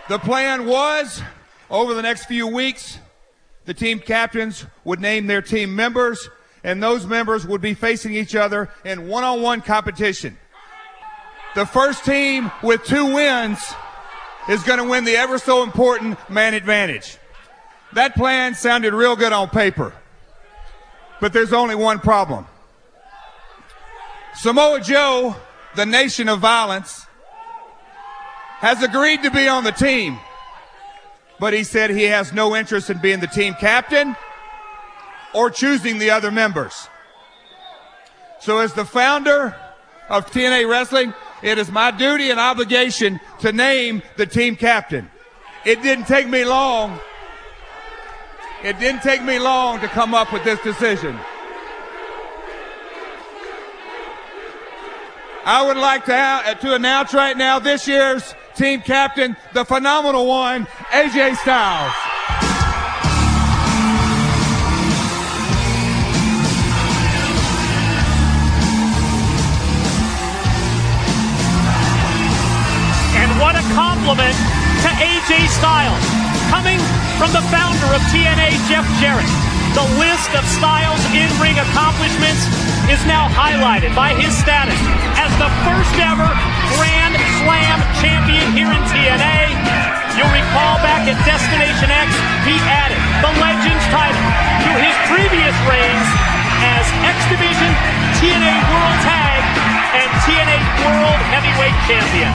The plan was, over the next few weeks, the team captains would name their team members, and those members would be facing each other in one-on-one competition. The first team with 2 wins is going to win the ever so important man advantage. That plan sounded real good on paper, but there's only one problem. Samoa Joe, the nation of violence, has agreed to be on the team, but he said he has no interest in being the team captain or choosing the other members. So as the founder of TNA Wrestling, it is my duty and obligation to name the team captain. It didn't take me long. It didn't take me long to come up with this decision. I would like to announce right now this year's team captain, the phenomenal one, AJ Styles. And what a compliment to AJ Styles, coming from the founder of TNA, Jeff Jarrett. The list of Styles' in-ring accomplishments is now highlighted by his status as the first ever Grand Slam champion here in TNA. You'll recall back at Destination X, he added the Legends title to his previous reigns as X Division, TNA World Tag, and TNA World Heavyweight Champion.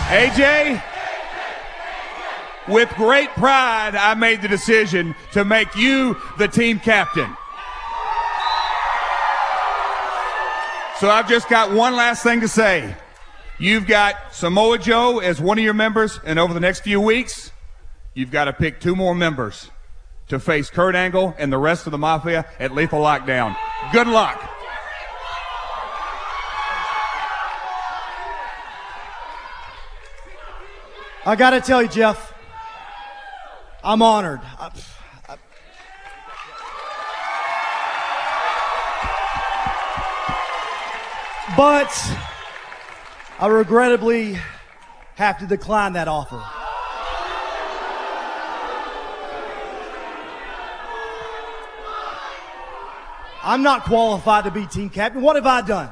AJ, with great pride, I made the decision to make you the team captain. So I've just got one last thing to say. You've got Samoa Joe as one of your members, and over the next few weeks, you've got to pick 2 more members to face Kurt Angle and the rest of the Mafia at Lethal Lockdown. Good luck. I gotta tell you, Jeff, I'm honored. But I regrettably have to decline that offer. I'm not qualified to be team captain. What have I done?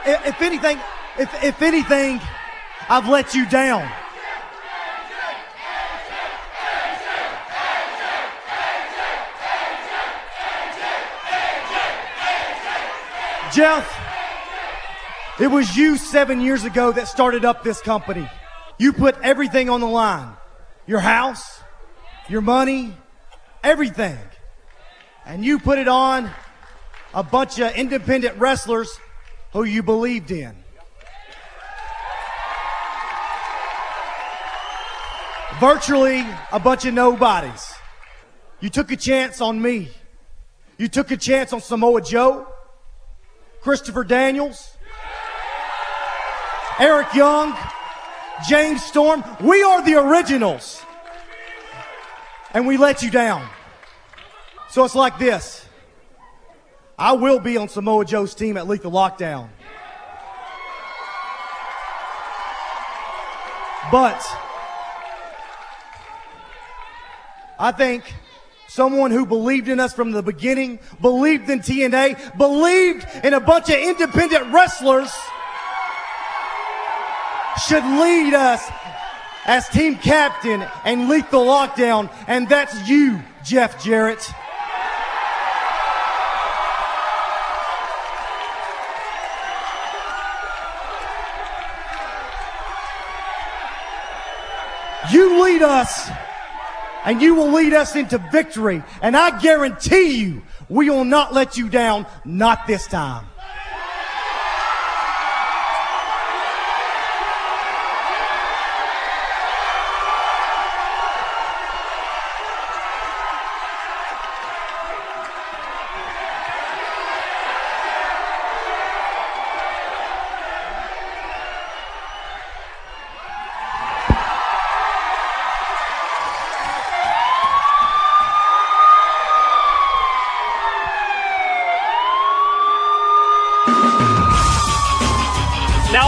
If anything, I've let you down. Jeff, it was you 7 years ago that started up this company. You put everything on the line. Your house, your money, everything. And you put it on a bunch of independent wrestlers who you believed in. Virtually a bunch of nobodies. You took a chance on me. You took a chance on Samoa Joe, Christopher Daniels, Eric Young, James Storm. We are the originals. And we let you down. So it's like this. I will be on Samoa Joe's team at Lethal Lockdown. But I think someone who believed in us from the beginning, believed in TNA, believed in a bunch of independent wrestlers should lead us as team captain and Lethal Lockdown, and that's you, Jeff Jarrett. You lead us, and you will lead us into victory. And I guarantee you, we will not let you down, not this time.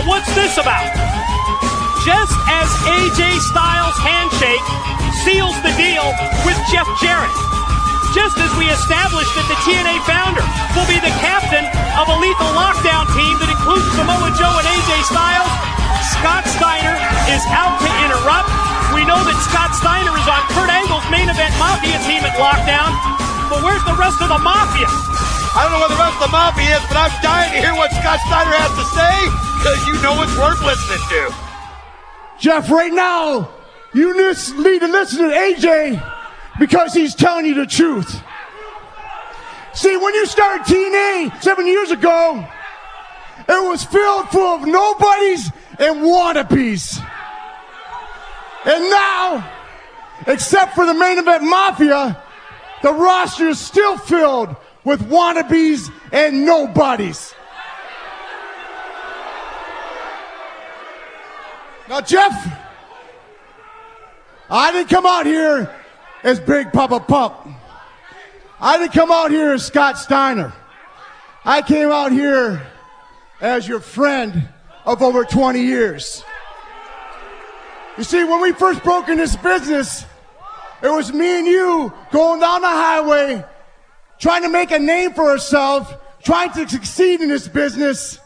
Now what's this about? Just as AJ Styles' handshake seals the deal with Jeff Jarrett, just as we established that the TNA founder will be the captain of a lethal lockdown team that includes Samoa Joe and AJ Styles, Scott Steiner is out to interrupt. We know that Scott Steiner is on Kurt Angle's main event Mafia team at Lockdown, but where's the rest of the Mafia? I don't know what the rest of the Mafia is, but I'm dying to hear what Scott Steiner has to say, because you know it's worth listening to. Jeff, right now, you need to listen to AJ because he's telling you the truth. See, when you started TNA 7 years ago, it was filled full of nobodies and wannabes. And now, except for the main event Mafia, the roster is still filled with wannabes and nobodies. Now, Jeff, I didn't come out here as Big Papa Pump. I didn't come out here as Scott Steiner. I came out here as your friend of over 20 years. You see, when we first broke in this business, it was me and you going down the highway, trying to make a name for ourselves, trying to succeed in this business,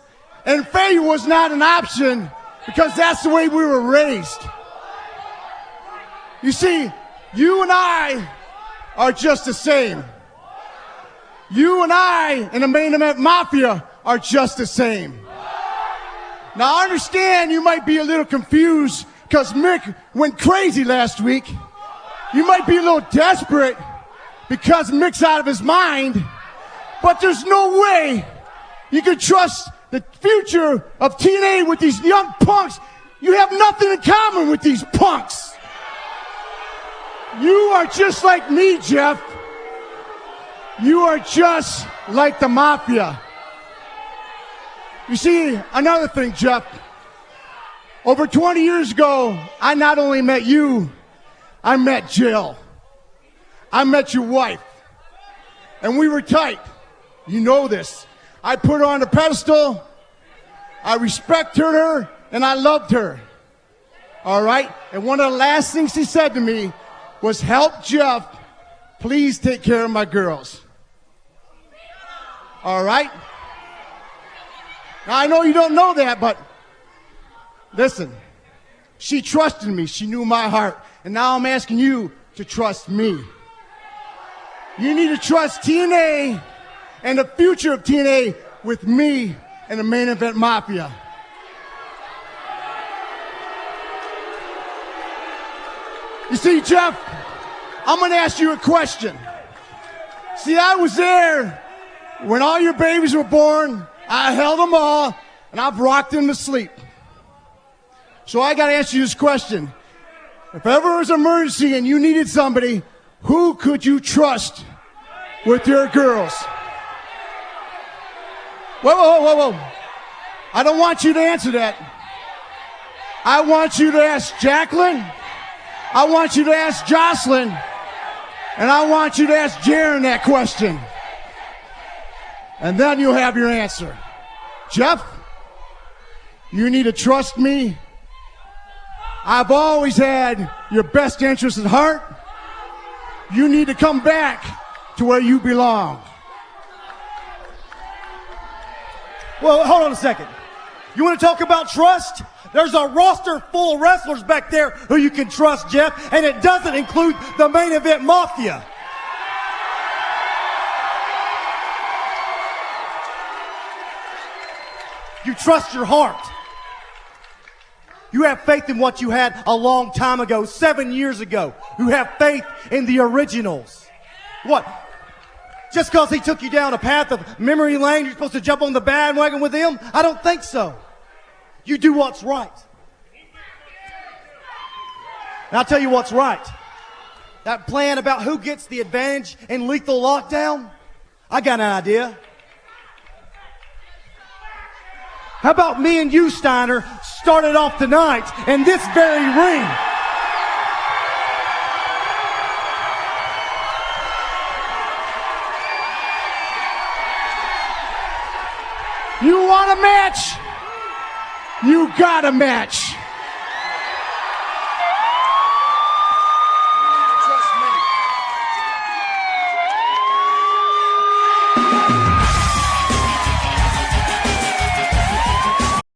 and failure was not an option because that's the way we were raised. You see, you and I are just the same. You and I in the main event Mafia are just the same. Now I understand you might be a little confused because Mick went crazy last week. You might be a little desperate because Mick's out of his mind, but there's no way you can trust the future of TNA with these young punks. You have nothing in common with these punks. You are just like me, Jeff. You are just like the Mafia. You see, another thing, Jeff. Over 20 years ago, I not only met you, I met Jill. I met your wife. And we were tight. You know this. I put her on the pedestal. I respected her, and I loved her. All right? And one of the last things she said to me was, help Jeff, please take care of my girls. All right? Now, I know you don't know that, but listen, she trusted me. She knew my heart. And now I'm asking you to trust me. You need to trust TNA and the future of TNA with me and the main event Mafia. You see, Jeff, I'm going to ask you a question. See, I was there when all your babies were born. I held them all, and I've rocked them to sleep. So I got to ask you this question. If ever was an emergency and you needed somebody, who could you trust with your girls? Whoa. I don't want you to answer that. I want you to ask Jacqueline. I want you to ask Jocelyn. And I want you to ask Jaron that question. And then you'll have your answer. Jeff, you need to trust me. I've always had your best interest at heart. You need to come back to where you belong. Well, hold on a second. You want to talk about trust? There's a roster full of wrestlers back there who you can trust, Jeff, and it doesn't include the main event Mafia. You trust your heart. You have faith in what you had a long time ago, 7 years ago. You have faith in the originals. What? Just because he took you down a path of memory lane, you're supposed to jump on the bandwagon with him? I don't think so. You do what's right. And I'll tell you what's right. That plan about who gets the advantage in lethal lockdown, I got an idea. How about me and you, Steiner, started off tonight in this very ring? You want a match? You got a match.